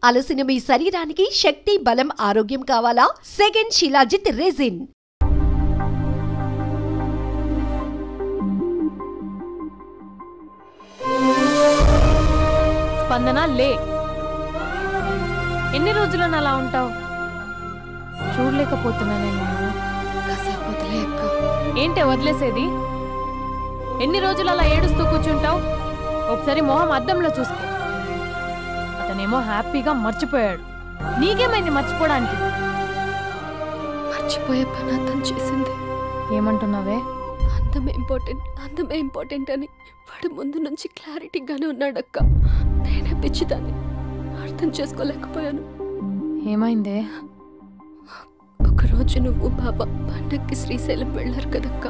అలసిన మీ శరీరానికి శక్తి, బలం, ఆరోగ్యం కావాలా? Second shilajit resin. స్పందన లే. ఎన్ని రోజులు అలా ఉంటావు? చూడలేకపోతున్నా నేను. ఏంటే వదిలేసేది? ఎన్ని రోజులు అలా ఏడుస్తూ కూర్చుంటావు? ఒకసారి మొహం అద్దంలో చూసుకో. అతనేమో హ్యాపీగా మర్చిపోయాడు. నీకేమైంది మర్చిపోవడానికి? మర్చిపోయే పని అతను చేసింది. ఏమంటున్నావే? అందమే ఇంపార్టెంట్ అని వాడు ముందు నుంచి క్లారిటీగానే ఉన్నాడక్క. నేనే పిచ్చిదాన్ని, అర్థం చేసుకోలేకపోయాను. ఏమైందే? ఒకరోజు నువ్వు బాబా పండక్కి శ్రీశైలం వెళ్ళారు కదక్క.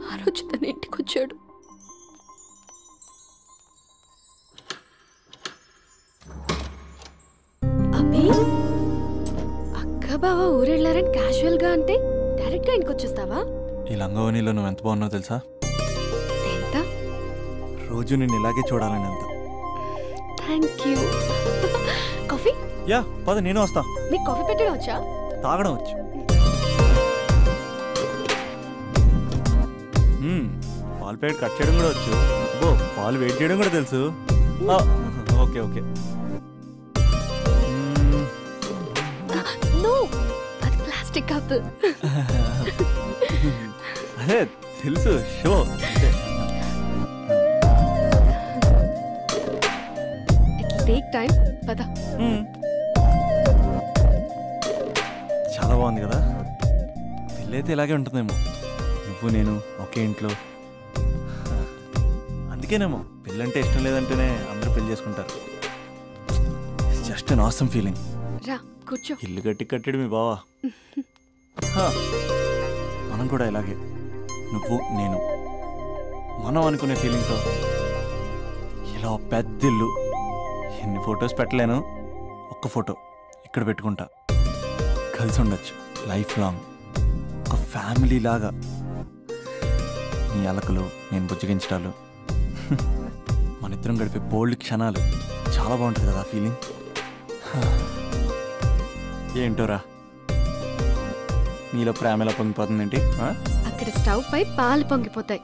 ఆ రోజు తన ఇంటికి వచ్చాడు. అభి, అక్క బావ ఊరెళ్ళారని క్యాజువల్ గా అంటే డైరెక్ట్ గా ఇంటికి వచ్చేస్తావా? ఈ లంగవనిలో నువ్వు ఎంత బాగున్నావు తెలుసా? ఎంత? రోజు నేను ఇలాగే చూడాలని అంత. Thank you. కాఫీ? యా పద, నేను వస్తా. నీకు కాఫీ పెట్టడం వచ్చా? తాగడం వచ్చు. పాలు ప్యాకెట్ కట్ చేయడం కూడా వచ్చు. పాలు వెయిట్ చేయడం కూడా తెలుసు. Okay okay. నో, అది ప్లాస్టిక్ కప్. అదే తెలుసు, షో. It take time. పద. చాలా బాగుంది కదా. పెళ్ళైతే ఇలాగే ఉంటుందేమో, నువ్వు నేను ఒకే ఇంట్లో. అందుకేనేమో పెళ్ళంటే ఇష్టం లేదంటేనే అందరూ పెళ్లి చేసుకుంటారు. Just an awesome feeling. రా కూర్చో. ఇల్లు కట్టాడు మీ బావా. మనం కూడా ఇలాగే, నువ్వు నేను, మనం అనుకునే ఫీలింగ్తో ఇలా పెద్ద ఇల్లు. ఎన్ని ఫొటోస్ పెట్టలేను, ఒక్క ఫోటో ఇక్కడ పెట్టుకుంటా. కలిసి ఉండొచ్చు లైఫ్ లాంగ్, ఒక ఫ్యామిలీ లాగా. నీ అలకలు, నేను బుజ్జగించడాలు, మన ఇద్దరం గడిపే బోల్డ్ క్షణాలు. చాలా బాగుంటుంది కదా ఫీలింగ్. ఏంటోరా, నీలో ప్రేమ ఎలా పొంగిపోతుందేంటి? అక్కడ స్టవ్ పై పాలు పొంగిపోతాయి.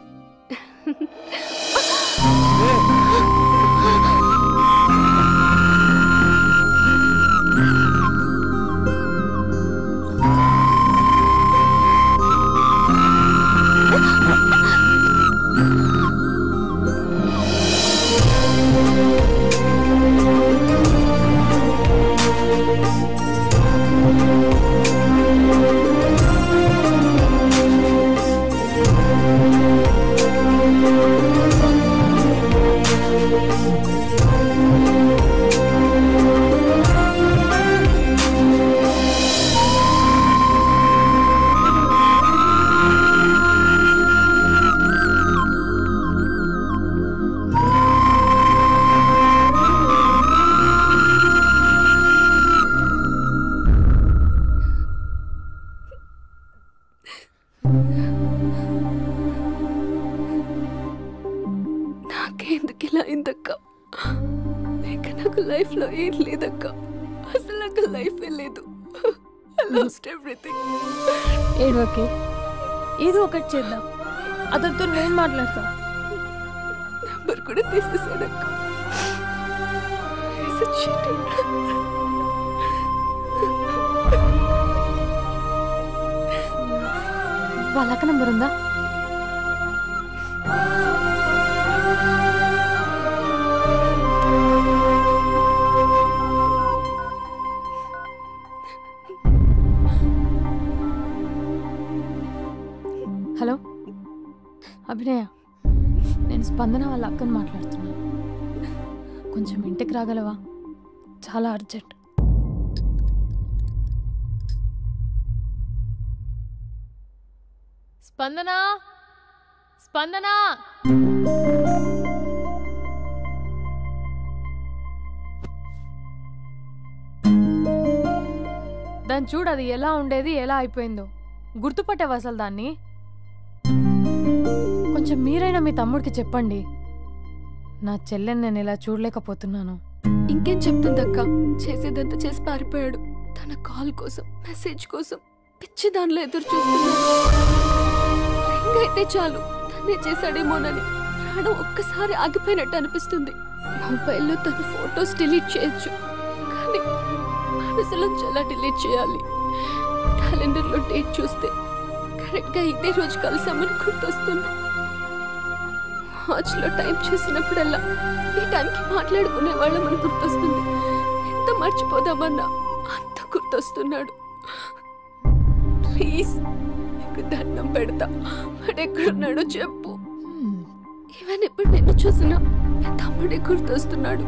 నాకెందుకు ఇలా అయిందక్క? నాకు లైఫ్ లో ఏం లేదక్క. అసలు నాకు లైఫ్ లేదు. I lost everything. ఏడోకే, ఏదో ఒకటి చేద్దాం. అతనితో నేను మాట్లాడతా. నంబర్ కూడా తీసేసాడక్క. He's a cheater. వాళ్ళక్క నంబర్ ఉందా? హలో అభినయ, నేను స్పందన వాళ్ళ అక్కని మాట్లాడుతున్నాను. కొంచెం ఇంటికి రాగలవా? చాలా అర్జెంట్. స్పందన, స్పందన, దాన్ని చూడు, అది ఎలా ఉండేది ఎలా అయిపోయిందో. గుర్తుపట్టావు అసలు దాన్ని? కొంచెం మీరైనా మీ తమ్ముడికి చెప్పండి, నా చెల్లెని నేను ఇలా చూడలేకపోతున్నాను. ఇంకేం చెప్తుందక్క? చేసేదంతా చేసి పారిపోయాడు. తన కాల్ కోసం, మెసేజ్ కోసం పిచ్చి దానిలో ఎదురు చూస్తున్నాడు. రింగ్ అయితే చాలు తనే చేశాడేమోనని ప్రాణం ఒక్కసారి ఆగిపోయినట్టు అనిపిస్తుంది. మొబైల్లో తన ఫొటోస్ డిలీట్ చేయొచ్చు, కానీ మనసులో ఎలా డిలీట్ చేయాలి? క్యాలెండర్లో డేట్ చూస్తే కరెక్ట్గా ఇదే రోజు కలిసామని గుర్తొస్తుంది. వాచ్లో టైం చూసినప్పుడల్లా ఈ టైంకి మాట్లాడుకునే వాళ్ళమని గుర్తొస్తుంది. ఎంత మర్చిపోదామన్నా అంత గుర్తొస్తున్నాడు. ప్లీజ్ నీకు దండం పెడతా, వాడెక్కడున్నాడో చెప్పు. ఈవెన్ ఇప్పుడు నిన్ను చూసినా తమ్ముడే గుర్తొస్తున్నాడు.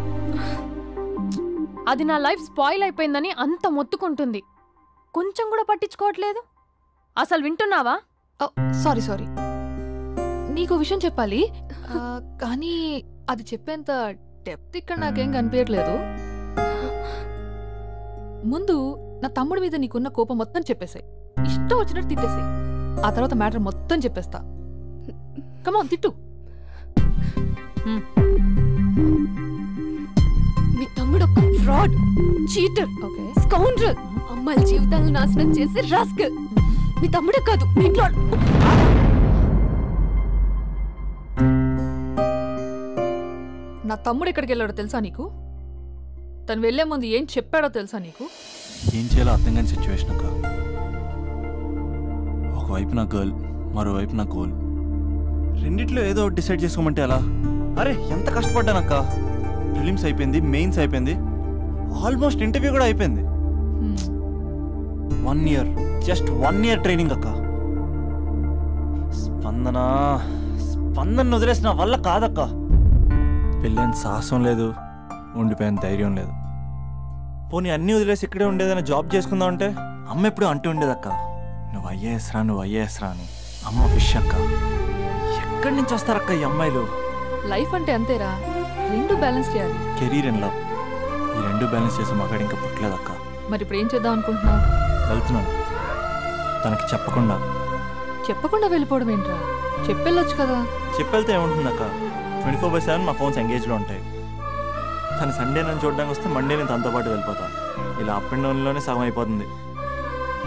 అది నా లైఫ్ స్పాయిల్ అయిపోయిందని అంత మొత్తుకుంటుంది. కొంచెం కూడా పట్టించుకోవట్లేదు. అసలు వింటున్నావా? సారీ నీకు విషయం చెప్పాలి, కానీ అది చెప్పేంత డెప్త్ ఇక్కడ నాకేం కనిపించట్లేదు. ముందు నా తమ్ముడి మీద నీకున్న కోపం మొత్తం చెప్పేసాయి, ఇష్టం వచ్చినట్టు తిట్టేసాయి. ఆ తర్వాత మ్యాటర్ మొత్తం చెప్పేస్తా. కమాన్ తిట్టు. మీ తమ్ముడు ఒక ఫ్రాడ్, చీటర్, ఓకే, స్కౌండ్రల్, అమ్మాయిల జీవితాలను నాశనం చేసి రాస్కల్. మీ తమ్ముడే కాదు, మీ ఇంట్లో నా తమ్ముడు ఎక్కడికి వెళ్ళాడో తెలుసా నీకు? తను వెళ్లే ముందు ఏం చెప్పాడో తెలుసా నీకు? ఏం చేయాలో అర్థం కాని సిచ్యువేషన్ అక్క. ఒకవైపు నా గర్ల్, మరోవైపు నా గోల్. రెండిట్లో ఏదో డిసైడ్ చేసుకోమంటే ఎలా? అరే ఎంత కష్టపడ్డానక్క. ఫిలిమ్స్ అయిపోయింది, మెయిన్స్ అయిపోయింది, ఆల్మోస్ట్ ఇంటర్వ్యూ కూడా అయిపోయింది. 1 year, జస్ట్ 1 year ట్రైనింగ్ అక్క. స్పందన వదిలేసిన వల్ల కాదక్క. పెళ్ళైన సాహసం లేదు, ఉండిపోయిన ధైర్యం లేదు. పోనీ అన్నీ వదిలేసి ఇక్కడే ఉండేదైనా జాబ్ చేసుకుందాం అంటే అమ్మ ఎప్పుడు అంటూ ఉండేదక్క, నువ్వు ఐఏఎస్ రా అని. అమ్మ ఫిష్ అక్క. ఎక్కడి నుంచి వస్తారక్క ఈ అమ్మాయిలు? లైఫ్ అంటే అంతేరా, రెండు బ్యాలెన్స్ చేయాలి. కెరీర్ అండ్ లవ్, ఈ రెండు బ్యాలెన్స్ చేసే మగాడు ఇంకా పుట్టలేదక్క. మరి ఇప్పుడు ఏం చేద్దాం అనుకుంటున్నావు? వెళ్తున్నాను, తనకి చెప్పకుండా వెళ్ళిపోవడం ఏంట్రా? చెప్పెళ్ళొచ్చు కదా. చెప్పెళ్తే ఏముంటుందక్క, 24/7 మా ఫోన్స్ ఎంగేజ్లో ఉంటాయి. తను సండే నన్ను చూడడానికి వస్తే మండే నేను తనతో పాటు వెళ్ళిపోతాను. ఇలా అప్ అండ్ డౌన్లోనే సగం అయిపోతుంది.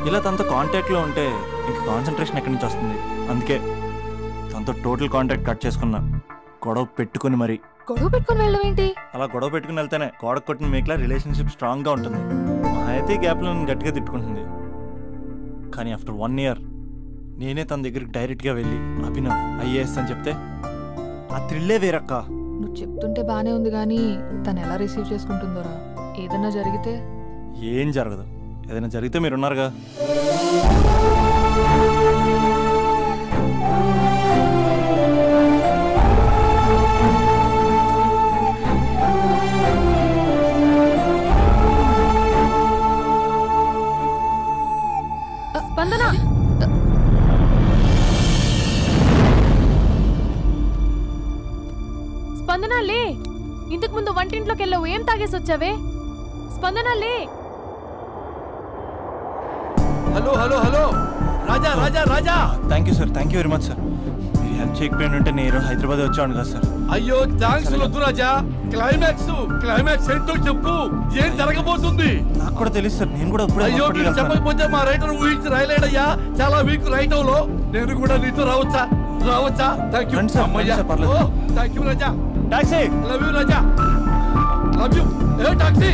ఇలా తనతో కాంటాక్ట్లో ఉంటే ఇంక కాన్సన్ట్రేషన్ ఎక్కడి నుంచి వస్తుంది? అందుకే తనతో టోటల్ కాంటాక్ట్ కట్ చేసుకున్నా, గొడవ పెట్టుకుని మరి. గొడవ పెట్టుకుని వెళ్ళడం ఏంటి? అలా గొడవ పెట్టుకుని వెళ్తేనే గోడ కొట్టిన మీకులా రిలేషన్షిప్ స్ట్రాంగ్గా ఉంటుంది. మా అయితే గ్యాప్లో నన్ను గట్టిగా తిట్టుకుంటుంది. కానీ ఆఫ్టర్ 1 year నేనే తన దగ్గరికి డైరెక్ట్గా వెళ్ళి అభినవ్ ఐఏఎస్ అని చెప్తే ఆ థ్రిల్లే వేరక్క. నువ్వు చెప్తుంటే బానే ఉంది, కానీ తను ఎలా రిసీవ్ చేసుకుంటుందోరా? ఏదన్నా జరిగితే? ఏం జరగదు, ఏదైనా జరిగితే మీరున్నారుగా. స్పందన, స్పందన లే. ఇంతకు ముందు వంటింట్లోకి వెళ్ళావు, ఏం తాగేసి వచ్చావే? స్పందన లే. Hello Raja. Thank you sir, thank you very much sir. మీరు హెల్ప్ చేయకపోయిన ఉంటే నేను హైదరాబాద్ వచ్చాను కదా సార్. అయ్యో థ్యాంక్స్ వద్దు రాజా. క్లైమాక్స్ ఏంటో చెప్పు, ఏం జరగబోతుంది? నాకు కూడా తెలుసు సార్, నేను కూడా అయ్యో మీరు చెప్పకపోతే మా రైటర్ ఊహించి రాయలేడయ్యా. చాలా వీక్ రైటర్ లో నేను కూడా నీతో రావచ్చా? Thank you thank you Raja. Taxi. Love you Raja, love you. ఏ టాక్సీ.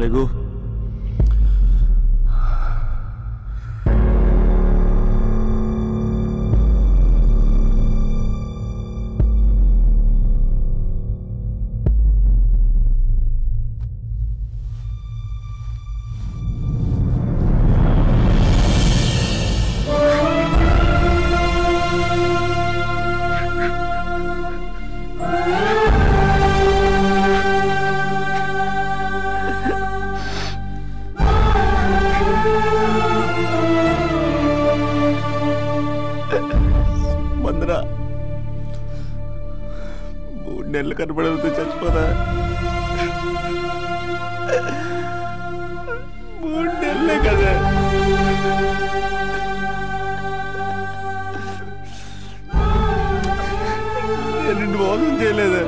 లెగు. స్పందన 3 నెలలు కనపడవుతూ చచ్చిపోదా? 3 నెలలే కదా. నేను నిన్ను మోసం చేయలేదా?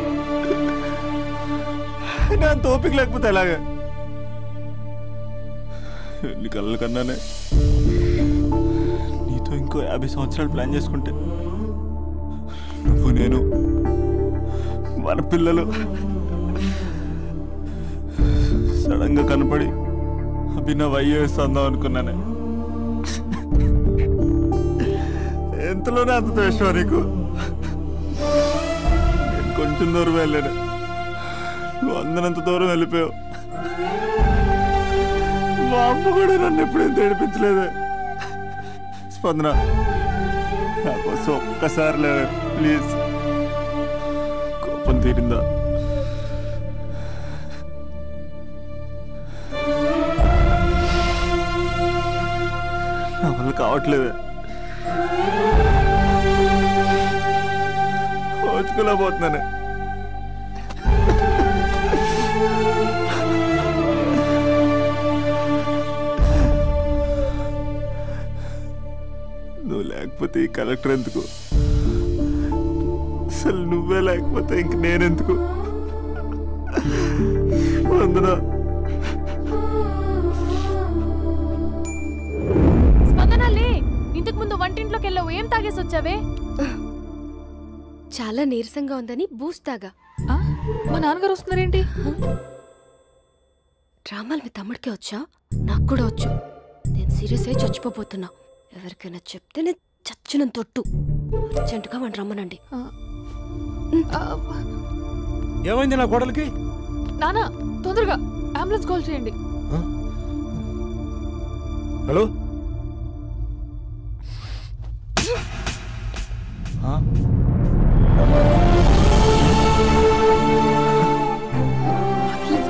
నా తోపిక లేకపోతే ఎలాగా? ఎన్ని కళ్ళ కన్నానే నీతో ఇంకో 50 సంవత్సరాలు ప్లాన్ చేసుకుంటే నువ్వు నేను మన పిల్లలు సడన్ గా కనపడి అభినవ్ అయ్యేస్తుందాం అనుకున్నానే. ఎంతలోనే అంత ద్వేషం నీకు. నేను కొంచెం దూరం వెళ్ళాను, నువ్వు అందనంత దూరం వెళ్ళిపోయావు. మా అమ్మ కూడా నన్ను ఎప్పుడేం ఏడిపించలేదే. స్పందన, నా కోసం ఒక్కసారి లేవే ప్లీజ్. కోపం తీరిందా? నా వల్ల కావట్లేదే. ఓచుకోలేకపోతున్నానే. నువ్వు లేకపోతే ఈ కలెక్టర్ ఎందుకు? అసలు నువ్వే లేకపోతే ఇంక నేనెందుకు? స్పందనలే, ఇంతకు ముందు వంటింట్లోకి వెళ్ళావు, ఏం తాగేసి వచ్చావే? చాలా నీరసంగా ఉందని బూస్ట్ తాగా. మా నాన్నగారు వస్తున్నారేంటి? డ్రామాలు మీ తమ్ముడికే వచ్చా? నాకు కూడా వచ్చు. నేను సీరియస్ అయి చచ్చిపోతున్నా. ఎవరికైనా చెప్తే నేను చచ్చిన తొట్టు. అర్జెంటుగా వాడిని రమ్మనండి. ఏమైంది నా కోడలికి? నానా, తొందరగా అంబులెన్స్ కాల్ చేయండి. హలో,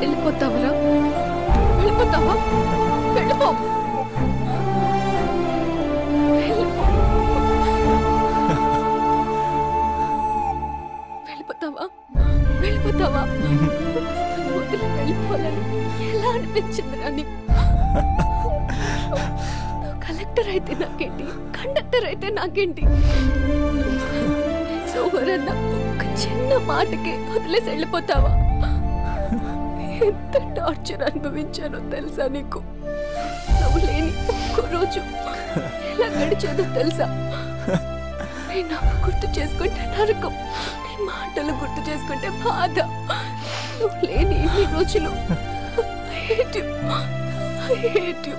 వెళ్ళిపోతావరా? వెళ్ళిపోతావా? వెళ్ళిపో. వెళ్ళిపోతావా? వెళ్ళిపోతావా? వదిలి వెళ్ళిపోవాలని ఎలా అనిపించిందిరా నీకు? కలెక్టర్ అయితే నాకేంటి, కండక్టర్ అయితే నాకేంటి? సోమరన్న ఒక్క చిన్న మాటకే వదిలేసి వెళ్ళిపోతావా? ఎంత టార్చర్ అనుభవించానో తెలుసా నీకు? నువ్వు లేని ఒక్క రోజు ఎలా గడిచేదో తెలుసా? నీ నవ్వు గుర్తు చేసుకుంటే నరకం, నీ మాటలు గుర్తు చేసుకుంటే బాధ. నువ్వు లేని ఇన్ని రోజులు I hate you. I hate you.